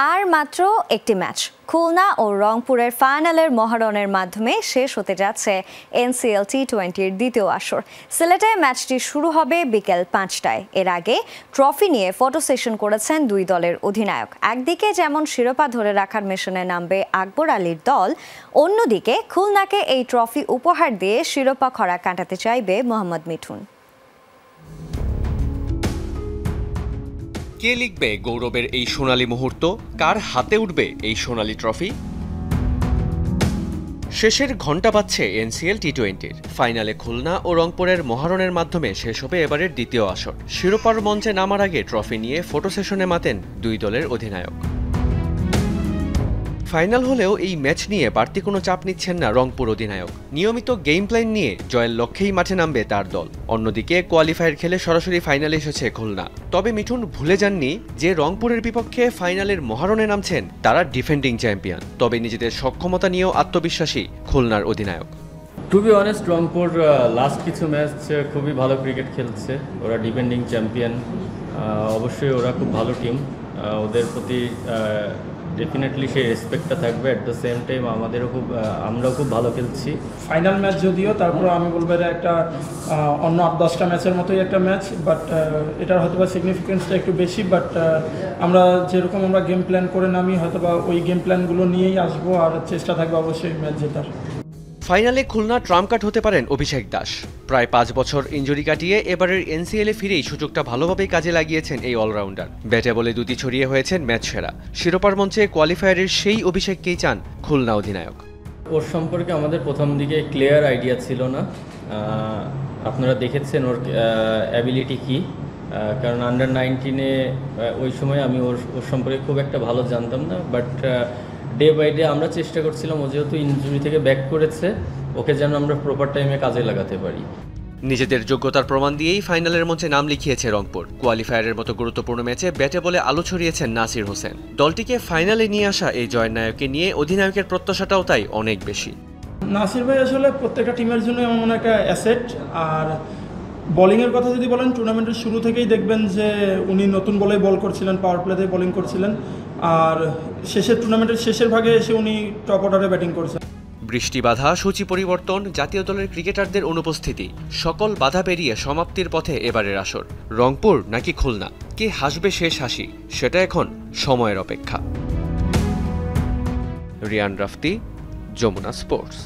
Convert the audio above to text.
আর মাত্র একটি ম্যাচ খুলনা ও রংপুরের ফাইনালের মহারণের মাধ্যমে শেষ হতে যাচ্ছে এনসিএল টি-20-র দ্বিতীয় আসর। সিলেটে ম্যাচটি শুরু হবে বিকেল 5টায়। এর আগে ট্রফি নিয়ে ফটো সেশন করেছেন দুই দলের অধিনায়ক। একদিকে যেমন শিরোপা ধরে রাখার মিশনে নামবে আকবর আলীর দল, অন্যদিকে খুলনাকে এই ট্রফি উপহার দিয়ে শিরোপা খরা কাটাতে চাইবে মোহাম্মদ মিঠুন। কে লিখবে গৌরবের এই সোনালী মুহূর্ত? কার হাতে উঠবে এই সোনালী ট্রফি? শেষের ঘণ্টা বাজছে এনসিএল টি-20-র। ফাইনালে খুলনা ও রংপুরের মহারণের মাধ্যমে শেষ হবে এবারের দ্বিতীয় আসর। শিরোপার মঞ্চে নামার আগে ট্রফি নিয়ে ফটো সেশনে মাতেন দুই দলের অধিনায়ক। ফাইনাল হলেও এই ম্যাচ নিয়ে বাড়তি কোনো চাপ নিচ্ছেন না রংপুর অধিনায়ক। নিয়মিত গেম প্ল্যান নিয়ে জয়ের লক্ষ্যেই মাঠে নামবে তার দল। অন্যদিকে কোয়ালিফায়ার খেলে সরাসরি ফাইনালে এসেছে খুলনা। তবে মিঠুন ভুলে যাননি যে রংপুরের বিপক্ষে ফাইনালের মহারণে নামছেন তারা ডিফেন্ডিং চ্যাম্পিয়ন। তবে নিজেদের সক্ষমতা নিয়েও আত্মবিশ্বাসী খুলনার অধিনায়ক। To be honest, Rangpur last কিছু ম্যাচ খুবই ভালো ক্রিকেট খেলছে। ওরা ডিফেন্ডিং চ্যাম্পিয়ন, অবশ্যই ওরা খুব ভালো টিম। ওদের প্রতি ডেফিনেটলি সেই রেসপেক্টটা থাকবে। অ্যাট দ্য সেম টাইম আমরাও খুব ভালো খেলছি। ফাইনাল ম্যাচ যদিও, তারপর আমি বলবো এটা একটা অন্য 8-10টা ম্যাচের মতোই একটা ম্যাচ, বাট এটার হয়তো বা সিগনিফিকেন্সটা একটু বেশি। বাট আমরা যেরকম গেম প্ল্যান করে নামি, হয়তো বা ওই গেম প্ল্যানগুলো নিয়েই আসবো, আর চেষ্টা থাকবে অবশ্যই ম্যাচ জেতার। ফাইনালে খুলনা ট্রাম্প কার্ড হতে পারেন অভিষেক দাস। প্রায় 5 বছর ইনজুরি কাটিয়ে এবারের এনসিএলে ফিরেই সুযোগটা ভালোভাবেই কাজে লাগিয়েছেন এই অলরাউন্ডার। ব্যাটে বলে দুটি ছড়িয়ে হয়েছেন ম্যাচ সেরা। শিরোপার মঞ্চে কোয়ালিফায়ারের সেই অভিষেককেই চান খুলনা অধিনায়ক। ওর সম্পর্কে আমাদের প্রথম দিকে ক্লিয়ার আইডিয়া ছিল না। আপনারা দেখেছেন ওর অ্যাবিলিটি কী, কারণ আন্ডার 19-এ ওই সময় আমি ওর সম্পর্কে খুব একটা ভালো জানতাম না। বাট ডে বাই ডে আমরা চেষ্টা করছিলাম, ও যেহেতু ইনজুরি থেকে ব্যাক করেছে, ওকে যেন আমরা প্রপার টাইমে কাজে লাগাতে পারি। নিজেদের যোগ্যতার প্রমাণ দিয়েই ফাইনালের মঞ্চে নাম লিখিয়েছে রংপুর। কোয়ালিফায়ারের মতো গুরুত্বপূর্ণ ম্যাচে ব্যাটে বলে আলো ছড়িয়েছেন নাসির হোসেন। দলটিকে ফাইনালে নিয়ে আসা এই জয়ের নায়ককে নিয়ে অধিনায়কের প্রত্যাশাটাও তাই অনেক বেশি। নাসির ভাই আসলে প্রত্যেকটা টিমের জন্য এমন মনে একটা অ্যাসেট। আর বোলিংয়ের কথা যদি বলেন, টুর্নামেন্টের শুরু থেকেই দেখবেন যে উনি নতুন বলেই বল করছিলেন, পাওয়ার প্লেতে বোলিং করছিলেন, আর টুর্নামেন্টের শেষের ভাগে এসে উনি টপ অর্ডারে ব্যাটিং করছেন। বৃষ্টি বাধা, সূচি পরিবর্তন, জাতীয় দলের ক্রিকেটারদের অনুপস্থিতি, সকল বাধা পেরিয়ে সমাপ্তির পথে এবারের আসর। রংপুর নাকি খুলনা, কে হাসবে শেষ হাসি, সেটা এখন সময়ের অপেক্ষা। রিয়ান রাফতি, যমুনা স্পোর্টস।